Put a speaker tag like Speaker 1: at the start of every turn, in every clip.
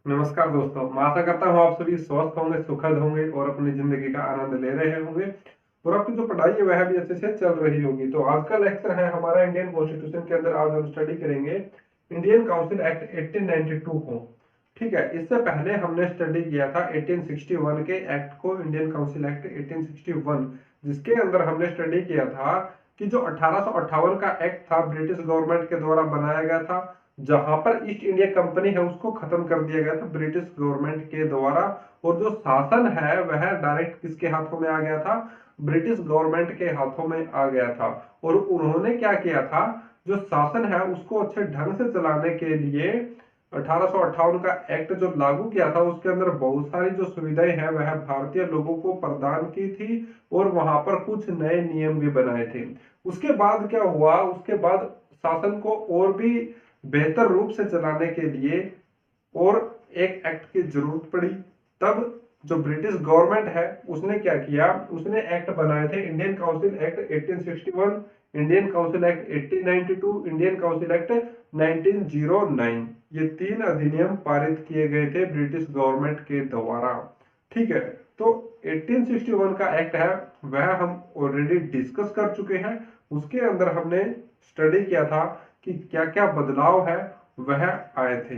Speaker 1: नमस्कार दोस्तों, मैं आशा करता हूँ आप सभी स्वस्थ होंगे, सुखद होंगे और अपनी जिंदगी का आनंद ले रहे होंगे और आपकी जो पढ़ाई है वह भी अच्छे से चल रही होगी। तो आज का लेक्चर है हमारा इंडियन कॉन्स्टिट्यूशन के अंदर। आज हम स्टडी करेंगे इंडियन काउंसिल एक्ट 1892 को। ठीक है, इससे पहले हमने स्टडी किया था 1861 के एक्ट को, इंडियन काउंसिल एक्ट 1861, जिसके अंदर हमने स्टडी किया था कि जो 1858 का एक्ट था ब्रिटिश गवर्नमेंट के द्वारा बनाया गया था, जहां पर ईस्ट इंडिया कंपनी है उसको खत्म कर दिया गया था ब्रिटिश गवर्नमेंट के द्वारा। और जो शासन है वह डायरेक्ट किसके हाथों में आ गया था? ब्रिटिश गवर्नमेंट के हाथों में आ गया था। और उन्होंने क्या किया था, जो शासन है उसको अच्छे ढंग से चलाने के लिए 1858 का एक्ट जो लागू किया था उसके अंदर बहुत सारी जो सुविधाएं हैं वह भारतीय लोगों को प्रदान की थी और वहां पर कुछ नए नियम भी बनाए थे। उसके बाद क्या हुआ, उसके बाद शासन को और भी बेहतर रूप से चलाने के लिए और एक एक्ट की जरूरत पड़ी। तब जो ब्रिटिश गवर्नमेंट है उसने क्या किया, उसने एक्ट बनाए थे Indian council act 1861, Indian council act 1892, Indian council act 1909। ये तीन अधिनियम पारित किए गए थे ब्रिटिश गवर्नमेंट के द्वारा। ठीक है, तो 1861 का एक्ट है वह हम ऑलरेडी डिस्कस कर चुके हैं। उसके अंदर हमने स्टडी किया था कि क्या क्या बदलाव है वह आए थे।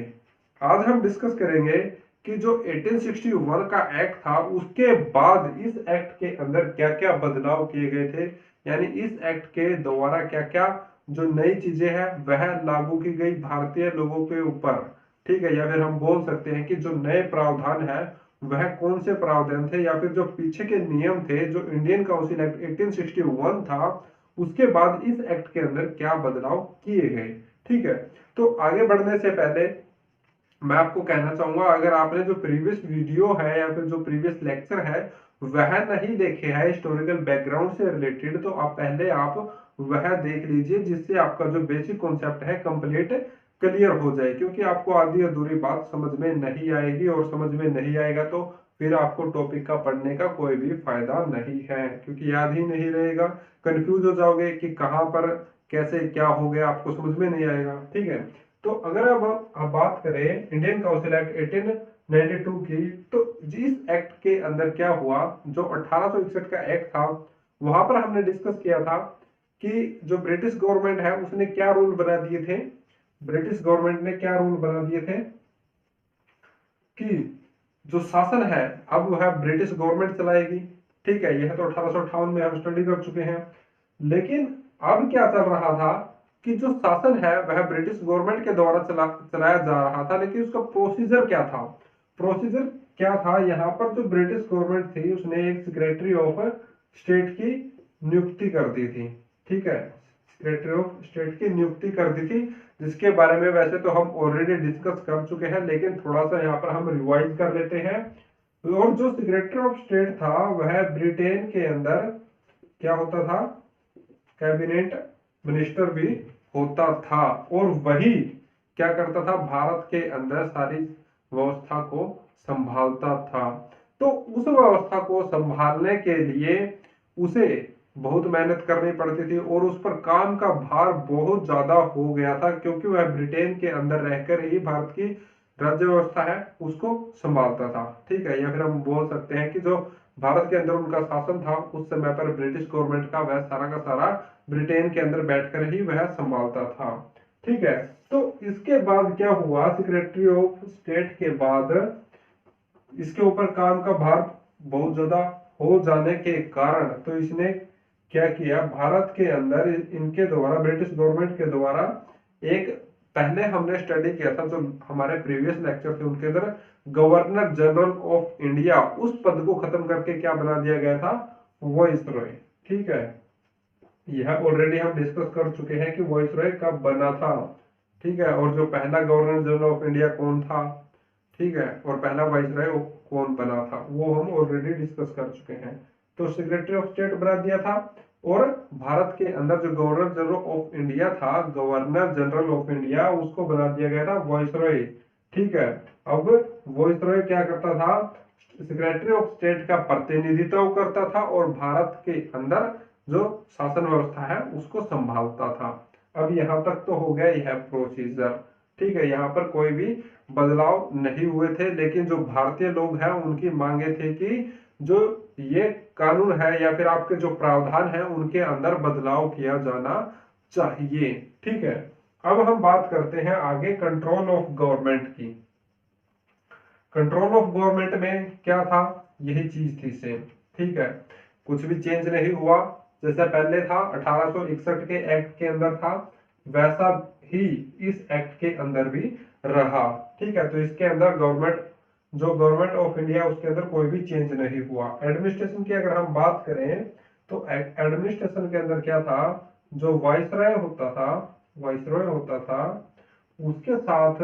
Speaker 1: आज हम डिस्कस करेंगे कि जो 1861 का एक्ट था उसके बाद इस एक्ट के अंदर क्या क्या बदलाव किए गए थे, यानी इस एक्ट के द्वारा क्या क्या जो नई चीजें हैं वह लागू की गई भारतीय लोगों के ऊपर। ठीक है, या फिर हम बोल सकते हैं कि जो नए प्रावधान है वह कौन से प्रावधान थे, या फिर जो पीछे के नियम थे जो इंडियन काउंसिल एक्ट 1861 था उसके बाद इस एक्ट के अंदर क्या बदलाव किए गए। ठीक है, तो आगे बढ़ने से पहले मैं आपको कहना चाहूंगा, अगर आपने जो प्रीवियस वीडियो है या फिर जो प्रीवियस लेक्चर है वह नहीं देखे हैं हिस्टोरिकल बैकग्राउंड से रिलेटेड, तो आप पहले आप वह देख लीजिए, जिससे आपका जो बेसिक कॉन्सेप्ट है कंप्लीट क्लियर हो जाए। क्योंकि आपको आधी अधूरी बात समझ में नहीं आएगी और समझ में नहीं आएगा तो फिर आपको टॉपिक का पढ़ने का कोई भी फायदा नहीं है, क्योंकि याद ही नहीं रहेगा। कंफ्यूज हो जाओगे कि कहाँ पर कैसे क्या हो गया, आपको समझ में नहीं आएगा। ठीक है, तो अगर अब आप बात करें इंडियन काउंसिल एक्ट 1892 की, तो जिस एक्ट के अंदर क्या हुआ, जो 1861 का एक्ट था वहां पर हमने डिस्कस किया था कि जो ब्रिटिश गवर्नमेंट है उसने क्या रूल बना दिए थे। ब्रिटिश गवर्नमेंट ने क्या रूल बना दिए थे कि जो शासन है अब वह ब्रिटिश गवर्नमेंट चलाएगी। ठीक है, यह तो 1858 में हम स्टडी कर चुके हैं। लेकिन अब क्या चल रहा था कि जो शासन है वह ब्रिटिश गवर्नमेंट के द्वारा चलाया जा रहा था, लेकिन उसका प्रोसीजर क्या था? प्रोसीजर क्या था, यहाँ पर जो ब्रिटिश गवर्नमेंट थी उसने एक सेक्रेटरी ऑफ स्टेट की नियुक्ति कर दी थी। ठीक है, सेक्रेटरी ऑफ स्टेट की नियुक्ति कर दी थी, जिसके बारे में वैसे तो हम ऑलरेडी डिस्कस कर चुके हैं, लेकिन थोड़ा सा यहाँ पर हम रिवाइज कर लेते हैं। और जो सेक्रेटरी ऑफ स्टेट था वह ब्रिटेन के अंदर क्या होता था, कैबिनेट मिनिस्टर भी होता था। और वही क्या करता था, भारत के अंदर सारी व्यवस्था को संभालता था। तो उस व्यवस्था को संभालने के लिए उसे बहुत मेहनत करनी पड़ती थी और उस पर काम का भार बहुत ज्यादा हो गया था, क्योंकि वह ब्रिटेन के अंदर रहकर ही भारत की राज्य व्यवस्था है उसको संभालता था। ठीक है, या फिर हम बोल सकते हैं कि जो भारत के अंदर उनका शासन था उस समय पर ब्रिटिश गवर्नमेंट का वह सारा का सारा ब्रिटेन के अंदर बैठकर ही वह संभालता था। ठीक है, तो इसके बाद क्या हुआ, सेक्रेटरी ऑफ स्टेट के बाद इसके ऊपर काम का भार बहुत ज्यादा हो जाने के कारण तो इसने क्या किया, भारत के अंदर इनके द्वारा ब्रिटिश गवर्नमेंट के द्वारा एक, पहले हमने स्टडी किया था जो हमारे प्रीवियस लेक्चर थे उनके अंदर, गवर्नर जनरल ऑफ इंडिया, उस पद को खत्म करके क्या बना दिया गया था, वॉइसरॉय। ठीक है, यह ऑलरेडी हम डिस्कस कर चुके हैं कि वॉइसरॉय कब बना था। ठीक है, और जो पहला गवर्नर जनरल ऑफ इंडिया कौन था, ठीक है, और पहला वाइसराय कौन बना था वो हम ऑलरेडी डिस्कस कर चुके हैं। तो सेक्रेटरी ऑफ स्टेट बना दिया था और भारत के अंदर जो गवर्नर जनरल ऑफ इंडिया था, गवर्नर जनरल ऑफ इंडिया, उसको बना दिया गया था वाइसरॉय। ठीक है, अब वाइसरॉय क्या करता था, सेक्रेटरी ऑफ स्टेट का प्रतिनिधित्व करता था और भारत के अंदर जो शासन व्यवस्था है उसको संभालता था। अब यहां तक तो हो गया यह प्रोसीजर। ठीक है, यहाँ पर कोई भी बदलाव नहीं हुए थे, लेकिन जो भारतीय लोग हैं उनकी मांगे थे कि जो ये कानून है या फिर आपके जो प्रावधान है उनके अंदर बदलाव किया जाना चाहिए। ठीक है, अब हम बात करते हैं आगे कंट्रोल ऑफ गवर्नमेंट की। कंट्रोल ऑफ गवर्नमेंट में क्या था, यही चीज थी सेम। ठीक है, कुछ भी चेंज नहीं हुआ, जैसा पहले था 1861 के एक्ट के अंदर था वैसा ही इस एक्ट के अंदर भी रहा। ठीक है, तो इसके अंदर गवर्नमेंट ऑफ इंडिया उसके अंदर कोई भी चेंज नहीं हुआ। एडमिनिस्ट्रेशन की अगर हम बात करें तो एडमिनिस्ट्रेशन के अंदर क्या था, जो वाइसरॉय होता था उसके साथ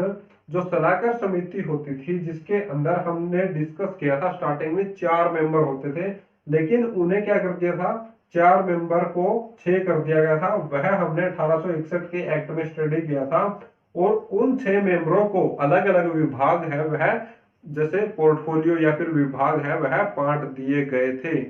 Speaker 1: जो सलाहकार समिति होती थी, जिसके अंदर हमने डिस्कस किया था स्टार्टिंग में 4 मेंबर होते थे, लेकिन उन्हें क्या कर दिया था, 4 मेंबर को 6 कर दिया गया था। वह हमने 1861 के एक्ट में स्टडी किया था, और उन 6 मेंबरों को अलग अलग विभाग है वह जैसे पोर्टफोलियो या फिर विभाग है वह बांट दिए गए थे।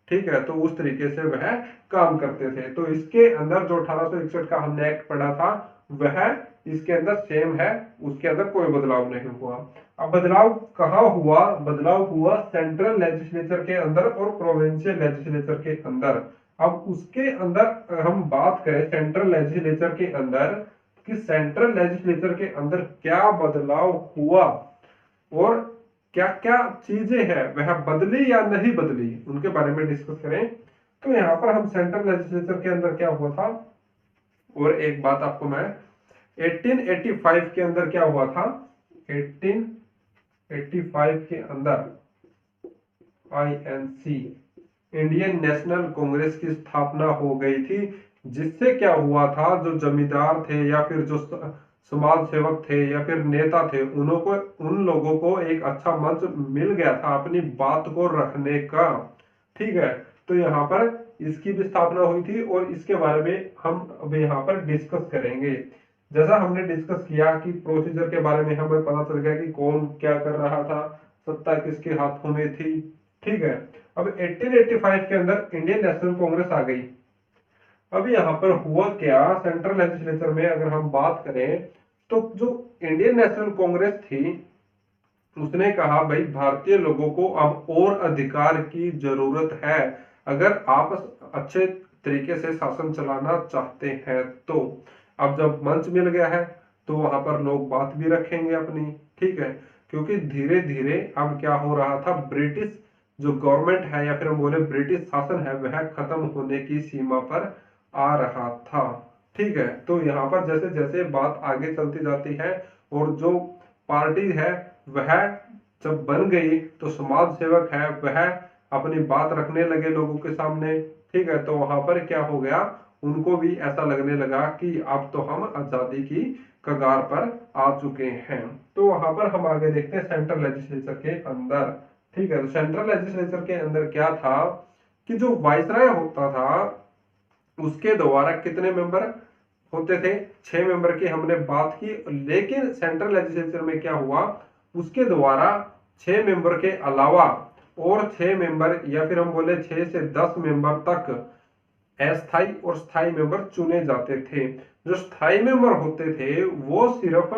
Speaker 1: ठीक है, तो उस तरीके से वह काम करते थे। तो इसके अंदर जो 1861 का हमने एक्ट पढ़ा था वह इसके अंदर सेम है, उसके अंदर कोई बदलाव नहीं हुआ। अब बदलाव कहाँ हुआ, बदलाव हुआ सेंट्रल लेजिस्लेचर के अंदर और प्रोविंशियल लेजिस्लेचर के अंदर। अब उसके अंदर हम बात करें सेंट्रल लेजिस्लेचर के अंदर कि सेंट्रल लेजिस्लेचर के अंदर क्या बदलाव हुआ और क्या क्या चीजें हैं वह बदली या नहीं बदली, उनके बारे में डिस्कस करें। तो यहाँ पर हम सेंट्रल लेजिस्लेचर के अंदर क्या हुआ था, और एक बात आपको मैं 1885 के अंदर क्या हुआ था, 1885 के अंदर आईएनसी इंडियन नेशनल कांग्रेस की स्थापना हो गई थी, जिससे क्या हुआ था, जो जमींदार थे या फिर जो समाज सेवक थे या फिर नेता थे, उन लोगों को एक अच्छा मंच मिल गया था अपनी बात को रखने का। ठीक है, तो यहाँ पर इसकी भी स्थापना हुई थी और इसके बारे में हम अभी यहाँ पर डिस्कस करेंगे। जैसा हमने डिस्कस किया कि प्रोसीजर के बारे में हमें पता चल गया कि कौन क्या कर रहा था, सत्ता किसके हाथों में थी। ठीक है, अब 1885 के अंदर इंडियन नेशनल कांग्रेस आ गई। अब यहाँ पर हुआ क्या, सेंट्रल लेजिस्लेचर में अगर हम बात करें तो जो इंडियन नेशनल कांग्रेस थी उसने कहा भाई भारतीय लोगों को अब और अधिकार की जरूरत है, अगर आप अच्छे तरीके से शासन चलाना चाहते हैं तो। अब जब मंच मिल गया है तो वहां पर लोग बात भी रखेंगे अपनी। ठीक है, क्योंकि धीरे धीरे अब क्या हो रहा था, ब्रिटिश जो गवर्नमेंट है या फिर हम बोले ब्रिटिश शासन है वह खत्म होने की सीमा पर आ रहा था। ठीक है, तो यहाँ पर जैसे जैसे बात आगे चलती जाती है और जो पार्टी है वह जब बन गई तो समाज सेवक है वह अपनी बात रखने लगे लोगों के सामने। ठीक है, तो वहां पर क्या हो गया, उनको भी ऐसा लगने लगा कि अब तो हम आजादी की कगार पर आ चुके हैं। तो वहां पर हम आगे देखते हैं सेंट्रल लेजिस्लेचर के अंदर। ठीक है, तो सेंट्रल लेजिस्लेचर के अंदर क्या था कि जो वाइसराय होता था उसके द्वारा कितने मेंबर होते थे, 6 मेंबर की हमने बात की। लेकिन सेंट्रल लेजिस्लेचर में क्या हुआ, उसके द्वारा 6 मेंबर के अलावा और 6 मेंबर या फिर हम बोले 6 से 10 मेंबर तक अस्थाई और स्थायी मेंबर चुने जाते थे। जो स्थायी मेंबर होते थे वो सिर्फ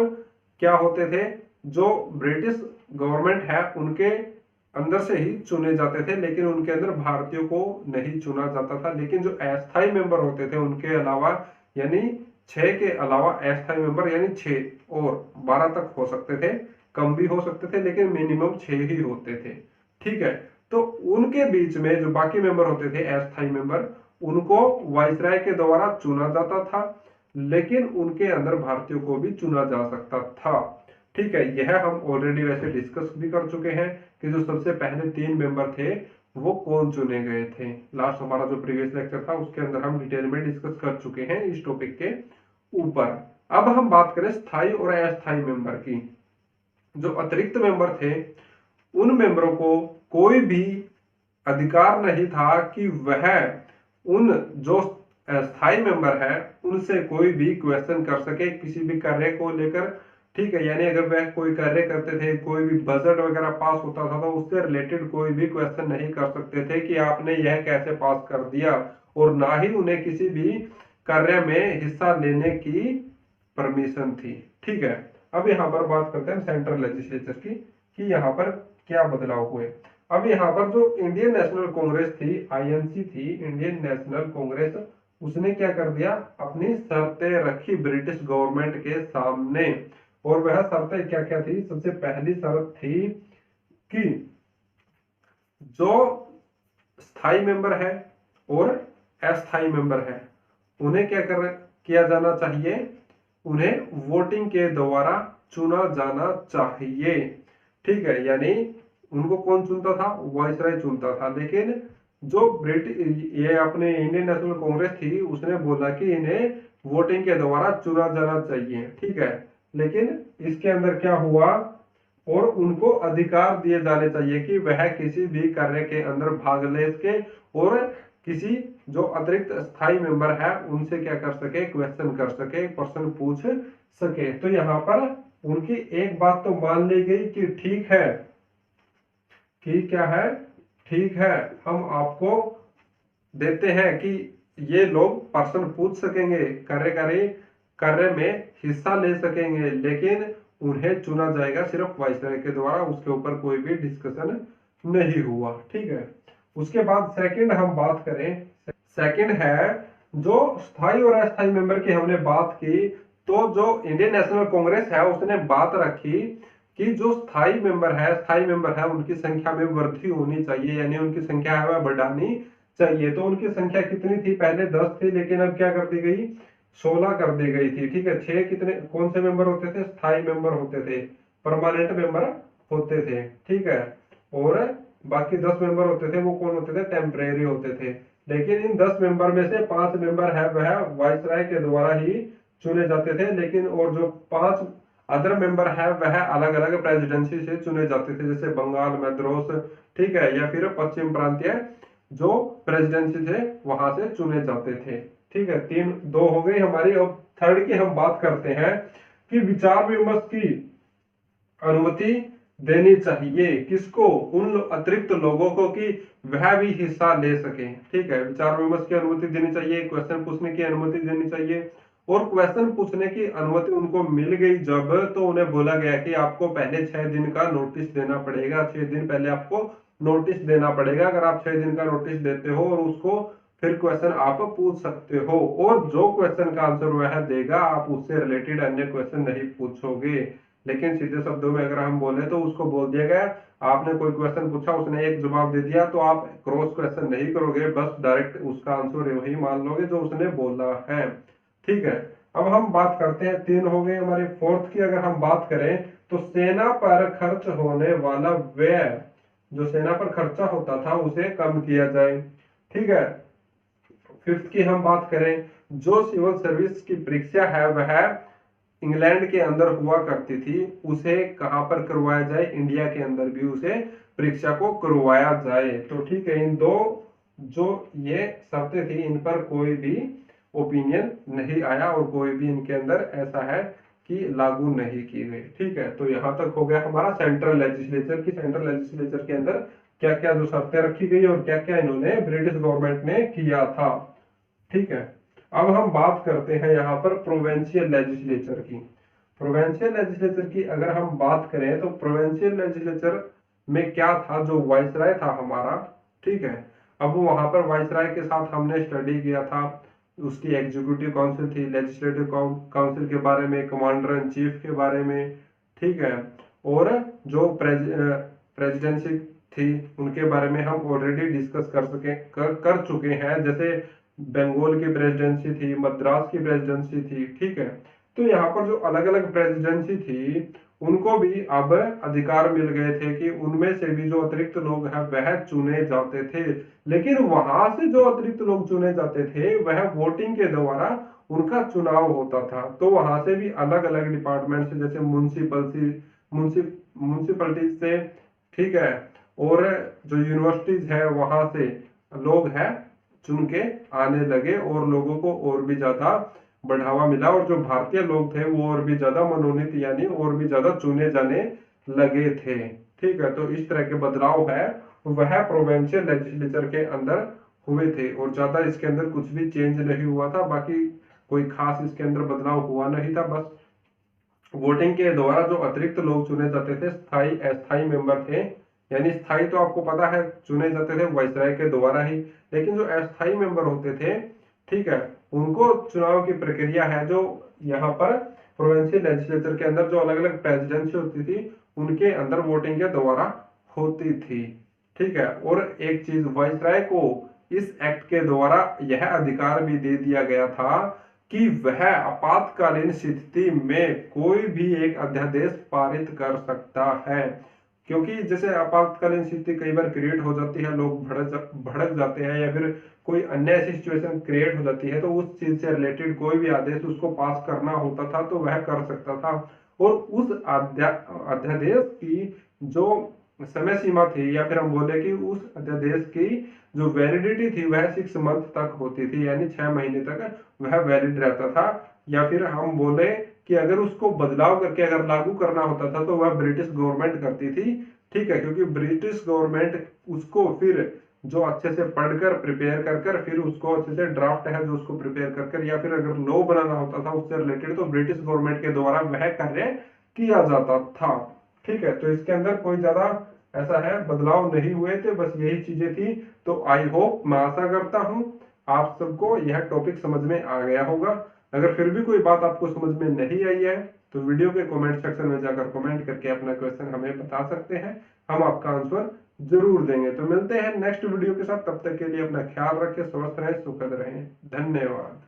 Speaker 1: क्या होते थे, जो ब्रिटिश गवर्नमेंट है उनके अंदर से ही चुने जाते थे, लेकिन उनके अंदर भारतीयों को नहीं चुना जाता था। लेकिन जो अस्थायी मेंबर होते थे उनके अलावा यानी 6 के अलावा अस्थायी मेंबर यानी 6 और 12 तक हो सकते थे, कम भी हो सकते थे, लेकिन मिनिमम 6 ही होते थे। ठीक है, तो उनके बीच में जो बाकी मेंबर होते थे अस्थायी मेंबर, उनको वाइसराय के द्वारा चुना जाता था, लेकिन उनके अंदर भारतीयों को भी चुना जा सकता था। ठीक है, यह हम ऑलरेडी वैसे डिस्कस भी कर चुके हैं कि जो सबसे पहले 3 मेंबर थे वो कौन चुने गए थे। लास्ट हमारा जो प्रीवियस लेक्चर था उसके अंदर हम डिटेल में डिस्कस कर चुके हैं इस टॉपिक के ऊपर। अब हम बात करें स्थायी और अस्थायी मेंबर की। जो अतिरिक्त मेंबर थे उन मेंबरों को कोई भी अधिकार नहीं था कि वह उन जो स्थायी मेंबर है उनसे कोई भी क्वेश्चन कर सके किसी भी कार्य को लेकर। ठीक है, यानी अगर वह कोई कार्य करते थे, कोई भी बजट वगैरह पास होता था तो उससे रिलेटेड कोई भी क्वेश्चन नहीं कर सकते थे कि आपने यह कैसे पास कर दिया, और ना ही उन्हें किसी भी कार्य में हिस्सा लेने की परमिशन थी। ठीक है, अब यहाँ पर बात करते हैं सेंट्रल लेजिस्लेचर की कि यहाँ पर क्या बदलाव हुए। अब यहाँ पर जो इंडियन नेशनल कांग्रेस थी, आईएनसी थी, इंडियन नेशनल कांग्रेस, उसने क्या कर दिया, अपनी शर्तें रखी ब्रिटिश गवर्नमेंट के सामने। और वह शर्तें क्या क्या थी? सबसे पहली शर्त थी कि जो स्थायी मेंबर है और अस्थायी मेंबर है, उन्हें क्या किया जाना चाहिए, उन्हें वोटिंग के द्वारा चुना जाना चाहिए। ठीक है, यानी उनको कौन चुनता था? वाइसराय चुनता था। लेकिन जो ये अपने इंडियन नेशनल कांग्रेस थी, उसने बोला कि इन्हें वोटिंग के द्वारा चुना जाना चाहिए। ठीक है, लेकिन इसके अंदर क्या हुआ, और उनको अधिकार दिए जाने चाहिए कि वह किसी भी कार्य के अंदर भाग ले सके और किसी जो अतिरिक्त स्थायी मेंबर है उनसे क्या कर सके, क्वेश्चन कर सके, प्रश्न पूछ सके। तो यहाँ पर उनकी एक बात तो मान ली गई कि ठीक है, कि क्या है, ठीक है, हम आपको देते हैं कि ये लोग प्रश्न पूछ सकेंगे, कार्य में हिस्सा ले सकेंगे, लेकिन उन्हें चुना जाएगा सिर्फ वाइसराय के द्वारा, उसके ऊपर कोई भी डिस्कशन नहीं हुआ। ठीक है, उसके बाद सेकंड हम बात करें, सेकंड है जो स्थायी और अस्थायी मेंबर की हमने बात की, तो जो इंडियन नेशनल कांग्रेस है उसने बात रखी कि जो स्थायी मेंबर है उनकी संख्या में वृद्धि होनी चाहिए, यानी उनकी संख्या है वह बढ़ानी चाहिए। तो उनकी संख्या कितनी थी? पहले 10 थी, लेकिन अब क्या कर दी गई, 16 कर दी गई थी। ठीक है, 6 कितने कौन से मेंबर होते थे? स्थायी मेंबर होते थे, परमानेंट मेंबर होते थे। ठीक है, और बाकी 10 मेंबर होते थे, वो कौन होते थे? टेम्परेरी होते थे। लेकिन इन 10 मेंबर में से 5 मेंबर है वह वाइसराय के द्वारा ही चुने जाते थे, लेकिन और जो 5 अदर मेंबर है वह अलग अलग प्रेसिडेंसी से चुने जाते थे, जैसे बंगाल, मद्रास, ठीक है, या फिर पश्चिम प्रांतीय जो प्रेसिडेंसी थे वहां से चुने जाते थे। ठीक है, दो हो गई हमारी। अब थर्ड की हम बात करते हैं कि विचार विमर्श की अनुमति देनी चाहिए, किसको? उन अतिरिक्त लोगों को कि वह भी हिस्सा ले सके। ठीक है, विचार विमर्श की अनुमति देनी चाहिए, क्वेश्चन पूछने की अनुमति देनी चाहिए। और क्वेश्चन पूछने की अनुमति उनको मिल गई जब, तो उन्हें बोला गया कि आपको पहले 6 दिन का नोटिस देना पड़ेगा, 6 दिन पहले आपको नोटिस देना पड़ेगा। अगर आप 6 दिन का नोटिस देते हो और उसको फिर क्वेश्चन आप पूछ सकते हो, और जो क्वेश्चन का आंसर वह देगा आप उससे रिलेटेड अन्य क्वेश्चन नहीं पूछोगे। लेकिन सीधे शब्दों में अगर हम बोले तो उसको बोल दिया गया, आपने कोई क्वेश्चन पूछा, उसने एक जवाब दे दिया, तो आप क्रॉस क्वेश्चन नहीं करोगे, बस डायरेक्ट उसका आंसर वही मान लोगे जो उसने बोला है। ठीक है, अब हम बात करते हैं, 3 हो गए हमारे। फोर्थ की अगर हम बात करें तो सेना पर खर्च होने वाला व्यय, जो सेना पर खर्चा होता था उसे कम किया जाए। ठीक है, फिफ्थ की हम बात करें, जो सिविल सर्विस की परीक्षा है वह इंग्लैंड के अंदर हुआ करती थी, उसे कहां पर करवाया जाए? इंडिया के अंदर भी उसे परीक्षा को करवाया जाए। तो ठीक है, इन दो जो ये शर्तें थी इन पर कोई भी ओपिनियन नहीं आया और कोई भी इनके अंदर ऐसा है कि लागू नहीं की गई। ठीक है, तो यहां तक हो गया हमारा सेंट्रल लेजिस्लेचर की। सेंट्रल लेजिस्लेचर के अंदर क्या क्या जो शर्तें रखी गई और क्या क्या इन्होंने ब्रिटिश गवर्नमेंट ने किया था। ठीक है, अब हम बात करते हैं यहाँ पर प्रोविंशियल लेजिस्लेचर की। प्रोविंशियल लेजिस्लेचर की अगर हम बात करें तो प्रोविंशियल लेजिस्लेचर में क्या था? जो वाइसराय था हमारा, ठीक है, अब वहां पर वाइसराय के साथ हमने स्टडी किया था, उसकी एग्जीक्यूटिव काउंसिल थी, लेजिस्लेटिव काउंसिल के बारे में, कमांडर इन चीफ के बारे में, ठीक है, और जो प्रेसिडेंसी थी उनके बारे में हम ऑलरेडी डिस्कस कर चुके हैं, जैसे बंगाल की प्रेसिडेंसी थी, मद्रास की प्रेसिडेंसी थी। ठीक है, तो यहाँ पर जो अलग अलग प्रेसिडेंसी थी उनको भी अब अधिकार मिल गए थे कि उनमें से भी जो अतिरिक्त लोग हैं वह चुने जाते थे। लेकिन वहां से जो अतिरिक्त लोग चुने जाते थे वह वोटिंग के द्वारा उनका चुनाव होता था। तो वहां से भी अलग अलग डिपार्टमेंट से, जैसे म्यूनसिपलिटी से, ठीक है, और जो यूनिवर्सिटीज है वहां से लोग हैं चुन के आने लगे और लोगों को और भी ज्यादा बढ़ावा मिला, और जो भारतीय लोग थे वो और भी ज्यादा मनोनीत यानी और भी ज्यादा चुने जाने लगे थे। ठीक है, तो इस तरह के बदलाव है वह प्रोविंशियल लेजिस्लेचर के अंदर हुए थे, और ज्यादा इसके अंदर कुछ भी चेंज नहीं हुआ था। बाकी कोई खास इसके अंदर बदलाव हुआ नहीं था, बस वोटिंग के द्वारा जो अतिरिक्त लोग चुने जाते थे, स्थायी अस्थायी मेंबर थे, यानी स्थायी तो आपको पता है चुने जाते थे वायसराय के द्वारा ही, लेकिन जो अस्थायी मेंबर होते थे, ठीक है, उनको चुनाव की प्रक्रिया है जो यहाँ पर प्रोविंशियल लेजिस्लेचर के अंदर जो अलग अलग प्रेसिडेंसी होती थी उनके अंदर वोटिंग के द्वारा होती थी। ठीक है, और एक चीज वायसराय को इस एक्ट के द्वारा यह अधिकार भी दे दिया गया था कि वह आपातकालीन स्थिति में कोई भी एक अध्यादेश पारित कर सकता है। क्योंकि जैसे आपातकालीन स्थिति कई बार क्रिएट हो जाती है, लोग भड़क जाते हैं या फिर कोई अन्य ऐसी सिचुएशन क्रिएट हो जाती है, तो उस चीज से रिलेटेड कोई भी आदेश उसको पास करना होता था तो वह कर सकता था। और उस अध्यादेश की जो समय सीमा थी, या फिर हम बोले कि उस अध्यादेश की जो वैलिडिटी थी वह 6 मंथ तक होती थी, यानी 6 महीने तक वह वैलिड रहता था। या फिर हम बोले कि अगर उसको बदलाव करके अगर लागू करना होता था तो वह ब्रिटिश गवर्नमेंट करती थी। ठीक है, क्योंकि ब्रिटिश गवर्नमेंट उसको फिर जो अच्छे से पढ़कर प्रिपेयर कर कर फिर उसको अच्छे से ड्राफ्ट है जो उसको प्रिपेयर कर कर या फिर अगर लॉ बनाना होता था उससे रिलेटेड तो ब्रिटिश गवर्नमेंट के द्वारा वह कार्य किया जाता था। ठीक है, तो इसके अंदर कोई ज्यादा ऐसा है बदलाव नहीं हुए थे, बस यही चीजें थी। तो आई होप, मैं आशा करता हूं आप सबको यह टॉपिक समझ में आ गया होगा। अगर फिर भी कोई बात आपको समझ में नहीं आई है तो वीडियो के कमेंट सेक्शन में जाकर कमेंट करके अपना क्वेश्चन हमें बता सकते हैं, हम आपका आंसर जरूर देंगे। तो मिलते हैं नेक्स्ट वीडियो के साथ, तब तक के लिए अपना ख्याल रखें, स्वस्थ रहें, सुखद रहें। धन्यवाद।